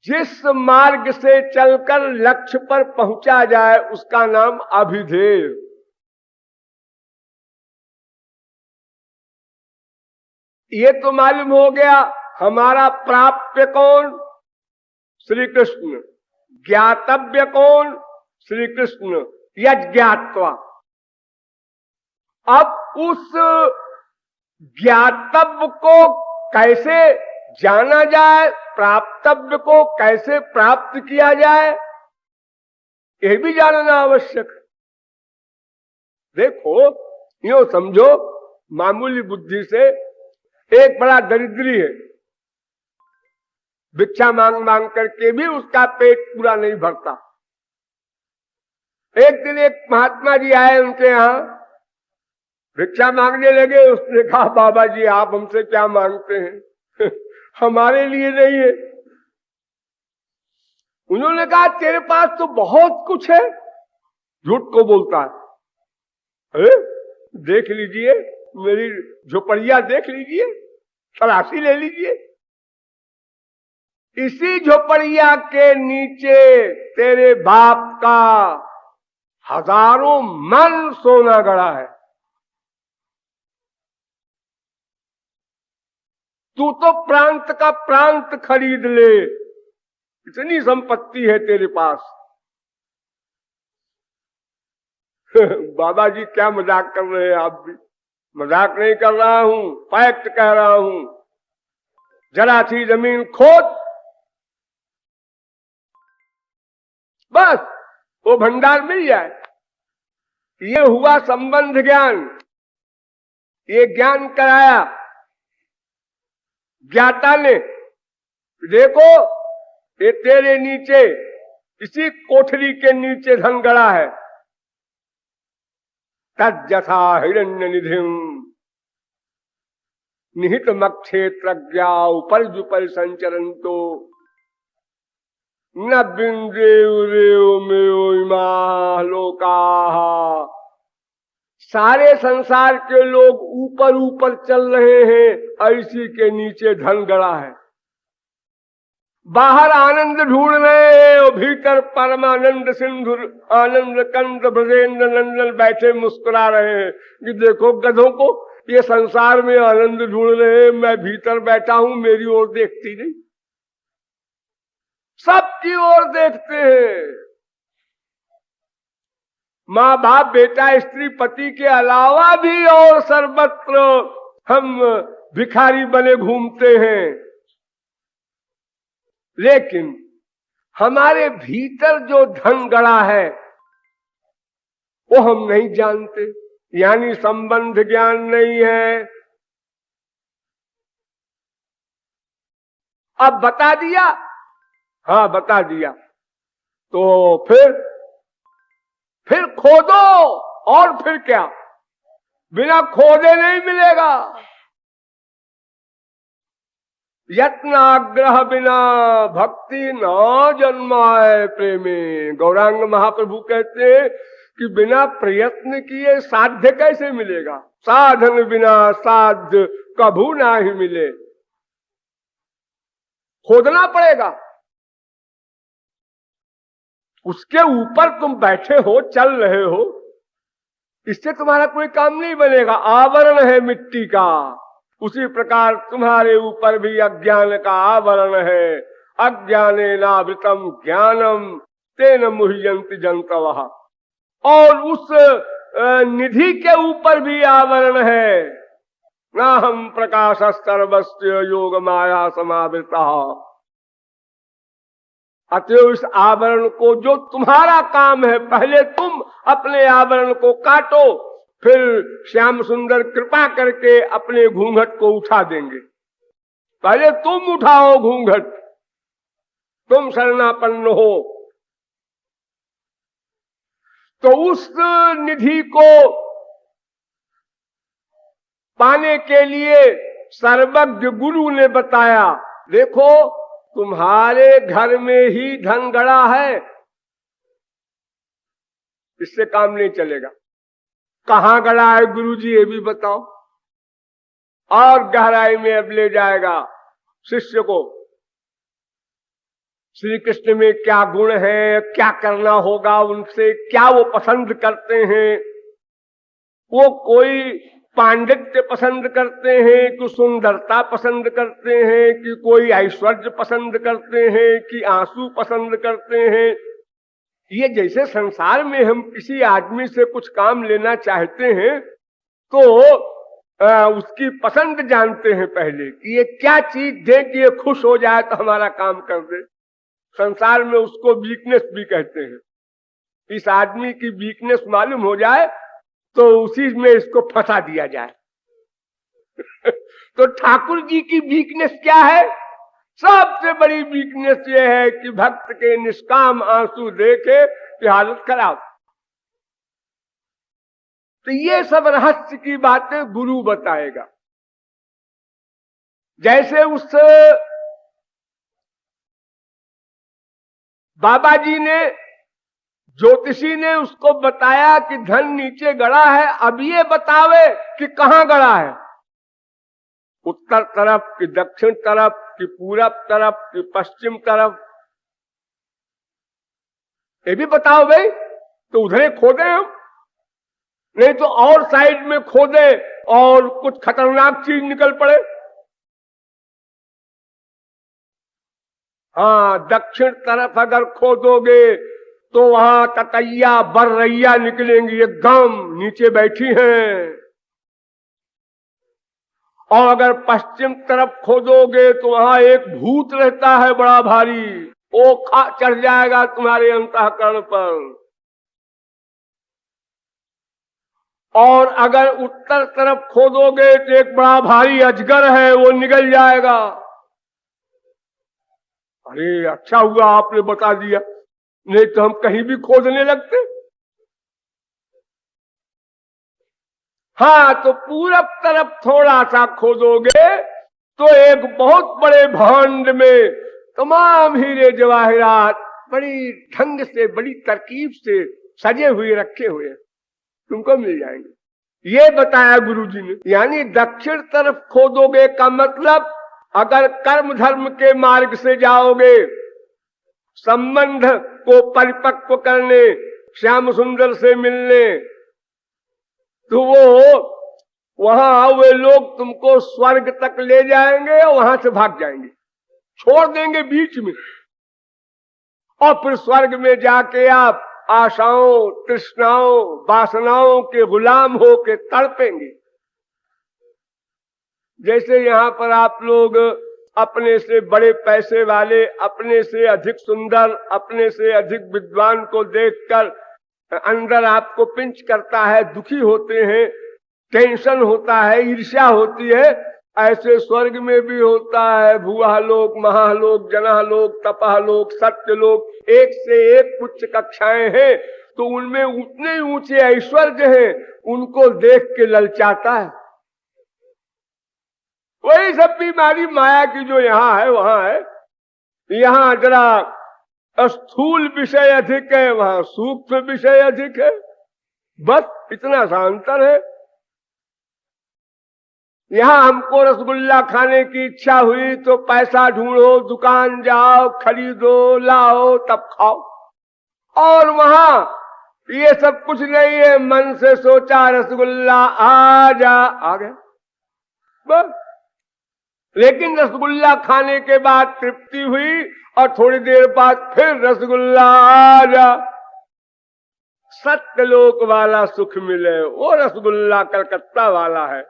जिस मार्ग से चलकर लक्ष्य पर पहुंचा जाए उसका नाम अभिधेय। ये तो मालूम हो गया हमारा प्राप्य कौन, श्री कृष्ण, ज्ञातव्य कौन, श्री कृष्ण, यज्ञात्वा। अब उस ज्ञातव्य को कैसे जाना जाए, प्राप्तव्य को कैसे प्राप्त किया जाए, यह भी जानना आवश्यक है। देखो यूं समझो, मामूली बुद्धि से एक बड़ा दरिद्री है, भिक्षा मांग मांग करके भी उसका पेट पूरा नहीं भरता। एक दिन एक महात्मा जी आए उनके यहां, भिक्षा मांगने लगे। उसने कहा बाबा जी आप हमसे क्या मांगते हैं हमारे लिए नहीं है। उन्होंने कहा तेरे पास तो बहुत कुछ है, झूठ को बोलता है। अरे देख लीजिए मेरी झोपड़िया, देख लीजिए, तलाशी ले लीजिए। इसी झोपड़िया के नीचे तेरे बाप का हजारों मन सोना गड़ा है। तू तो प्रांत का प्रांत खरीद ले, इतनी संपत्ति है तेरे पास। बाबा जी क्या मजाक कर रहे हैं आप भी? मजाक नहीं कर रहा हूं, फैक्ट कह रहा हूं। जरा सी जमीन खोद, बस वो भंडार मिल जाए। ये हुआ संबंध ज्ञान, ये ज्ञान कराया ज्ञाता ने। देखो ये तेरे नीचे, इसी कोठरी के नीचे धन गड़ा है। तज्जथा हिरण्य निधिम निहित मक्षेत्रज्ञा उपरजुपर संचरंतो न बिंदेव में लोका। सारे संसार के लोग ऊपर ऊपर चल रहे हैं, ऐसी के नीचे धन गड़ा है। बाहर आनंद ढूंढ रहे हैं और भीतर परमानंद सिंधु आनंद कंद ब्रजेंद्र नंदन बैठे मुस्कुरा रहे हैं कि देखो गधों को, ये संसार में आनंद ढूंढ रहे हैं, मैं भीतर बैठा हूं, मेरी ओर देखती नहीं। सबकी ओर देखते हैं। माँ बाप बेटा स्त्री पति के अलावा भी और सर्वत्र हम भिखारी बने घूमते हैं। लेकिन हमारे भीतर जो धन गड़ा है वो हम नहीं जानते, यानी संबंध ज्ञान नहीं है। अब बता दिया, हाँ बता दिया, तो फिर खोदो, और फिर क्या, बिना खोदे नहीं मिलेगा। यत्नाग्रह बिना भक्ति न जन्माए प्रेमे। गौरांग महाप्रभु कहते हैं कि बिना प्रयत्न किए साध्य कैसे मिलेगा, साधन बिना साध्य कभू ना ही मिले। खोदना पड़ेगा। उसके ऊपर तुम बैठे हो, चल रहे हो, इससे तुम्हारा कोई काम नहीं बनेगा। आवरण है मिट्टी का, उसी प्रकार तुम्हारे ऊपर भी अज्ञान का आवरण है। अज्ञानेनावृतम ज्ञानम तेन मुह्यन्ति जन्तवः। और उस निधि के ऊपर भी आवरण है। नाहं प्रकाशः सर्वस्य योग माया समावृतः। अतएव इस आवरण को, जो तुम्हारा काम है, पहले तुम अपने आवरण को काटो, फिर श्याम सुंदर कृपा करके अपने घूंघट को उठा देंगे। पहले तुम उठाओ घूंघट, तुम शरणापन्न हो। तो उस निधि को पाने के लिए सर्वज्ञ गुरु ने बताया, देखो तुम्हारे घर में ही धन गड़ा है, इससे काम नहीं चलेगा। कहां गड़ा है गुरुजी ये भी बताओ। और गहराई में अब ले जाएगा शिष्य को। श्री कृष्ण में क्या गुण है, क्या करना होगा उनसे, क्या वो पसंद करते हैं। वो कोई पांडित्य पसंद करते हैं कि सुंदरता पसंद करते हैं, कि कोई ऐश्वर्य पसंद करते हैं, कि आंसू पसंद करते हैं। ये जैसे संसार में हम किसी आदमी से कुछ काम लेना चाहते हैं तो उसकी पसंद जानते हैं पहले कि ये क्या चीज दे कि ये खुश हो जाए तो हमारा काम कर दे। संसार में उसको वीकनेस भी कहते हैं। इस आदमी की वीकनेस मालूम हो जाए तो उसी में इसको फंसा दिया जाए। तो ठाकुर जी की वीकनेस क्या है? सबसे बड़ी वीकनेस ये है कि भक्त के निष्काम आंसू देखे कि हालत खराब। तो ये सब रहस्य की बातें गुरु बताएगा। जैसे उस बाबा जी ने, ज्योतिषी ने उसको बताया कि धन नीचे गड़ा है, अब ये बतावे कि कहां गड़ा है, उत्तर तरफ कि दक्षिण तरफ कि पूरब तरफ कि पश्चिम तरफ, ये भी बताओ भाई। तो उधर खोदे हम, नहीं तो और साइड में खोदे और कुछ खतरनाक चीज निकल पड़े। हाँ, दक्षिण तरफ अगर खोदोगे तो वहां ततैया बर्रैया निकलेंगी, एकदम नीचे बैठी हैं। और अगर पश्चिम तरफ खोदोगे तो वहां एक भूत रहता है बड़ा भारी, वो चढ़ जाएगा तुम्हारे अंतःकरण पर। और अगर उत्तर तरफ खोदोगे तो एक बड़ा भारी अजगर है, वो निकल जाएगा। अरे अच्छा हुआ आपने बता दिया, नहीं तो हम कहीं भी खोदने लगते। हाँ, तो पूरब तरफ थोड़ा सा खोदोगे तो एक बहुत बड़े भांड में तमाम हीरे जवाहरात बड़ी ढंग से, बड़ी तरकीब से सजे हुए रखे हुए तुमको मिल जाएंगे। ये बताया गुरुजी ने। यानी दक्षिण तरफ खोदोगे का मतलब, अगर कर्म धर्म के मार्ग से जाओगे, संबंध को परिपक्व करने, श्याम सुंदर से मिलने, तो वो वहां वे लोग तुमको स्वर्ग तक ले जाएंगे और वहां से भाग जाएंगे, छोड़ देंगे बीच में। और फिर स्वर्ग में जाके आप आशाओं, तृष्णाओं, वासनाओं के गुलाम होके तड़पेंगे। जैसे यहाँ पर आप लोग अपने से बड़े पैसे वाले, अपने से अधिक सुंदर, अपने से अधिक विद्वान को देखकर अंदर आपको पिंच करता है, दुखी होते हैं, टेंशन होता है, ईर्ष्या होती है, ऐसे स्वर्ग में भी होता है। भुआ लोग, महालोक, जनालोक, तपालोक, सत्यलोक, एक से एक उच्च कक्षाएं हैं, तो उनमें उतने ऊंचे ऐश्वर्य हैं, उनको देख के ललचाता है। वही सब बीमारी माया की जो यहाँ है वहां है। यहाँ जरा स्थूल विषय अधिक है, वहां सूक्ष्म विषय अधिक है, बस इतना सा अंतर है। यहाँ हमको रसगुल्ला खाने की इच्छा हुई तो पैसा ढूंढो, दुकान जाओ, खरीदो, लाओ, तब खाओ। और वहां ये सब कुछ नहीं है, मन से सोचा रसगुल्ला आ जा, आ गया बस। लेकिन रसगुल्ला खाने के बाद तृप्ति हुई और थोड़ी देर बाद फिर रसगुल्ला आ जा। सत्यलोक वाला सुख मिले, वो रसगुल्ला कलकत्ता वाला है।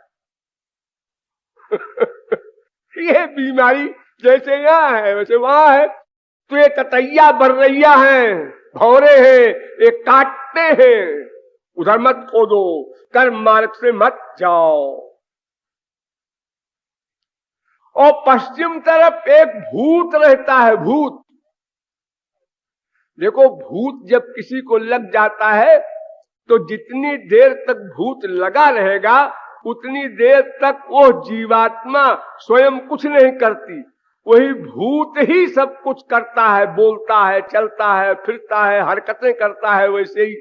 ये बीमारी जैसे यहाँ है वैसे वहां है। तो ये ततैया बर्रैया हैं, भौरे हैं, ये काटते हैं। उधर मत खोदो, कर्म मार्ग से मत जाओ। और पश्चिम तरफ एक भूत रहता है, भूत। देखो, भूत जब किसी को लग जाता है तो जितनी देर तक भूत लगा रहेगा उतनी देर तक वो जीवात्मा स्वयं कुछ नहीं करती, वही भूत ही सब कुछ करता है, बोलता है, चलता है, फिरता है, हरकतें करता है। वैसे ही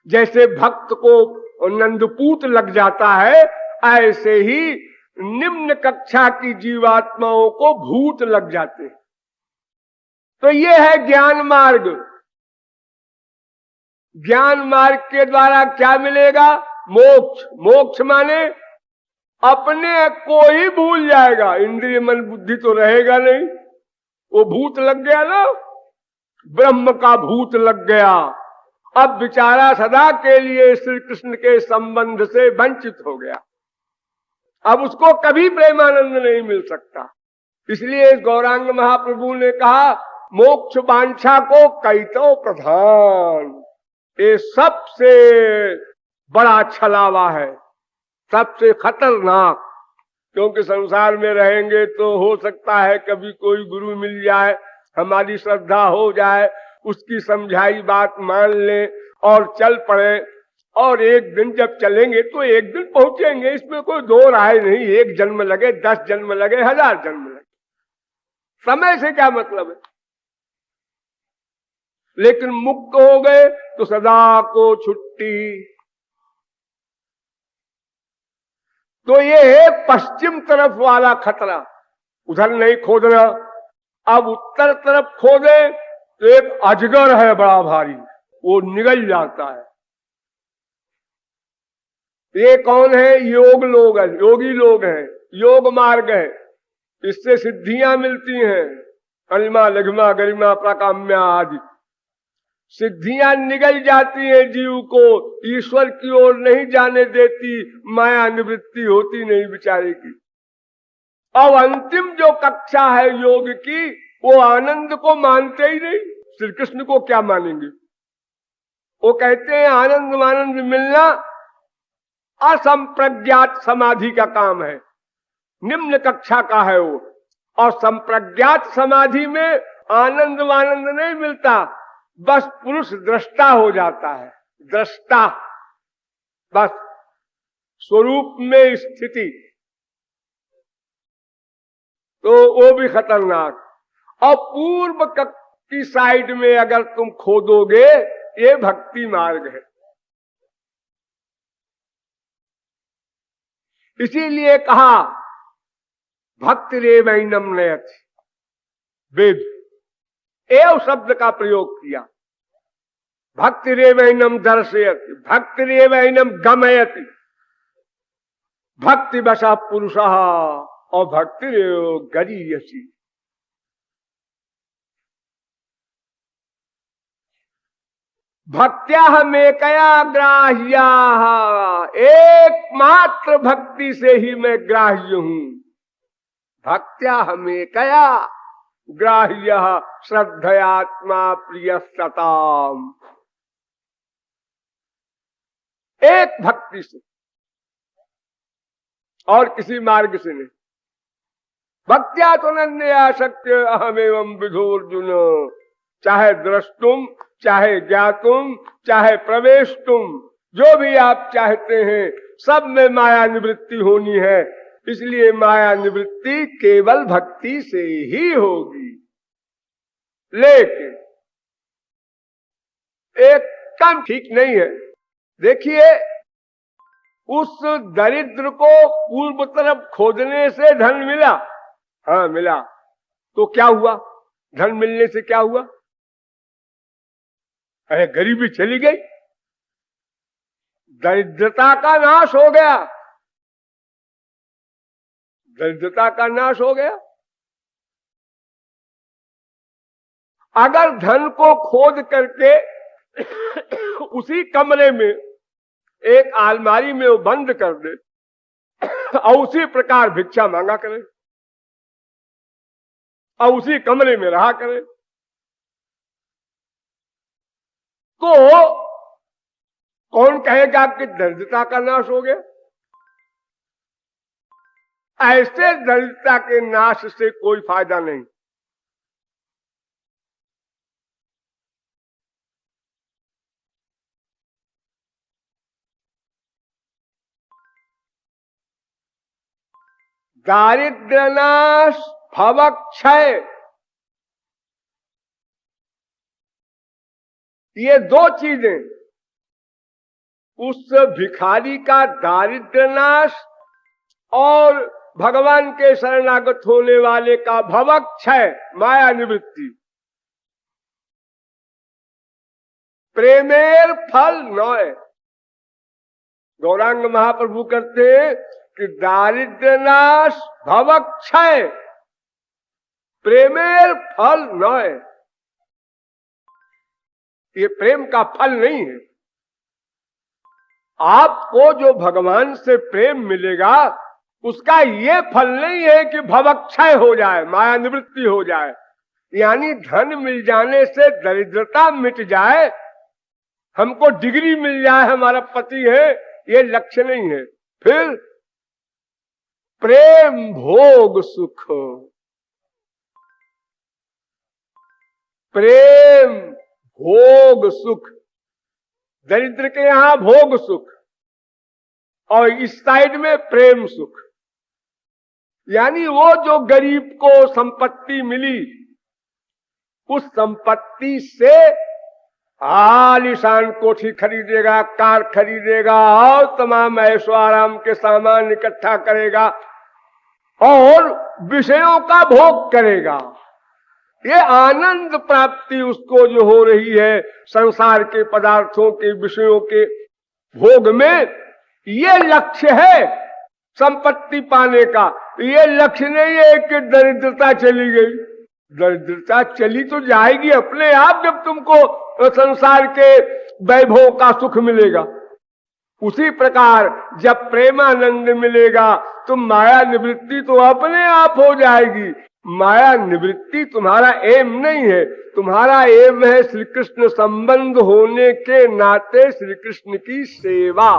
जैसे भक्त को नंदपूत लग जाता है, ऐसे ही निम्न कक्षा की जीवात्माओं को भूत लग जाते हैं। तो ये है ज्ञान मार्ग। ज्ञान मार्ग के द्वारा क्या मिलेगा? मोक्ष। मोक्ष माने अपने को ही भूल जाएगा, इंद्रिय मन बुद्धि तो रहेगा नहीं। वो भूत लग गया ना, ब्रह्म का भूत लग गया। अब बेचारा सदा के लिए श्री कृष्ण के संबंध से वंचित हो गया। अब उसको कभी प्रेमानंद नहीं मिल सकता। इसलिए गौरांग महाप्रभु ने कहा, मोक्ष वांछा को कैतो प्रधान। ये सबसे बड़ा छलावा है, सबसे खतरनाक। क्योंकि संसार में रहेंगे तो हो सकता है कभी कोई गुरु मिल जाए, हमारी श्रद्धा हो जाए, उसकी समझाई बात मान लें और चल पड़े। और एक दिन जब चलेंगे तो एक दिन पहुंचेंगे, इसमें कोई दो राय नहीं। एक जन्म लगे, 10 जन्म लगे, 1000 जन्म लगे, समय से क्या मतलब है। लेकिन मुक्त हो गए तो सदा को छुट्टी। तो ये है पश्चिम तरफ वाला खतरा, उधर नहीं खोदना। अब उत्तर तरफ खोदे तो एक अजगर है बड़ा भारी, वो निगल जाता है। ये कौन है? योग लोग हैं, योगी लोग हैं, योग मार्ग है। इससे सिद्धियां मिलती हैं, अनिमा लघिमा गरिमा प्राकाम्या आदि सिद्धियां निगल जाती है, जीव को ईश्वर की ओर नहीं जाने देती, माया निवृत्ति होती नहीं बेचारे की। अब अंतिम जो कक्षा है योग की, वो आनंद को मानते ही नहीं। श्री कृष्ण को क्या मानेंगे? वो कहते हैं आनंद आनंद मिलना असंप्रज्ञात समाधि का काम है, निम्न कक्षा का है वो। और संप्रज्ञात समाधि में आनंद आनंद नहीं मिलता, बस पुरुष दृष्टा हो जाता है, दृष्टा, बस स्वरूप में स्थिति। तो वो भी खतरनाक। और पूर्व की साइड में अगर तुम खोदोगे, ये भक्ति मार्ग है। इसीलिए कहा भक्ति रेवैनम नयति, वेद एव शब्द का प्रयोग किया। भक्ति रेवैनम दर्शयति, भक्ति रेवैनम गमयति, भक्ति वशः पुरुषः और भक्ति रेव गरीयसी। भक्त्या में कया ग्राह्या, एकमात्र भक्ति से ही मैं ग्राह्य हूं। भक्त्या में कया ग्राह्य श्रद्धयात्मा प्रिय सताम। एक भक्ति से और किसी मार्ग से नहीं। भक्त्या तो नन्या शक्य अहमेवं विधोर्जुन। चाहे द्रष्टुम, चाहे ज्ञातुम, चाहे प्रवेशतुम, जो भी आप चाहते हैं, सब में माया निवृत्ति होनी है। इसलिए माया निवृत्ति केवल भक्ति से ही होगी। लेकिन एक काम ठीक नहीं है। देखिए, उस दरिद्र को पूर्व तरफ खोदने से धन मिला, हाँ मिला, तो क्या हुआ? धन मिलने से क्या हुआ? अरे गरीबी चली गई, दरिद्रता का नाश हो गया, दरिद्रता का नाश हो गया। अगर धन को खोद करके उसी कमरे में एक अलमारी में वो बंद कर दे और उसी प्रकार भिक्षा मांगा करे और उसी कमरे में रहा करे, तो कौन कहेगा कि दरिद्रता का नाश हो गया? ऐसे दरिद्रता के नाश से कोई फायदा नहीं। दारिद्र्य नाश, भवक्षय, ये दो चीजें, उस भिखारी का दारिद्र्य नाश और भगवान के शरणागत होने वाले का भवक्षय, माया निवृत्ति। प्रेमेर फल नय। गौरांग महाप्रभु करते कि दारिद्र्य नाश भवक्षय प्रेमेर फल नय। ये प्रेम का फल नहीं है। आपको जो भगवान से प्रेम मिलेगा उसका ये फल नहीं है कि भवक्षय हो जाए, माया निवृत्ति हो जाए, यानी धन मिल जाने से दरिद्रता मिट जाए, हमको डिग्री मिल जाए, हमारा पति है, ये लक्ष्य नहीं है। फिर प्रेम भोग सुख, प्रेम भोग सुख, दरिद्र के यहां भोग सुख और इस साइड में प्रेम सुख। यानी वो जो गरीब को संपत्ति मिली, उस संपत्ति से आलीशान कोठी खरीदेगा, कार खरीदेगा और तमाम ऐशो आराम के सामान इकट्ठा करेगा और विषयों का भोग करेगा। ये आनंद प्राप्ति उसको जो हो रही है संसार के पदार्थों के विषयों के भोग में, ये लक्ष्य है संपत्ति पाने का। ये लक्ष्य नहीं है कि दरिद्रता चली गई। दरिद्रता चली तो जाएगी अपने आप जब तुमको संसार के वैभव का सुख मिलेगा। उसी प्रकार जब प्रेमानंद मिलेगा तो माया निवृत्ति तो अपने आप हो जाएगी। माया निवृत्ति तुम्हारा एम नहीं है, तुम्हारा एम है श्री कृष्ण संबंध होने के नाते श्री कृष्ण की सेवा।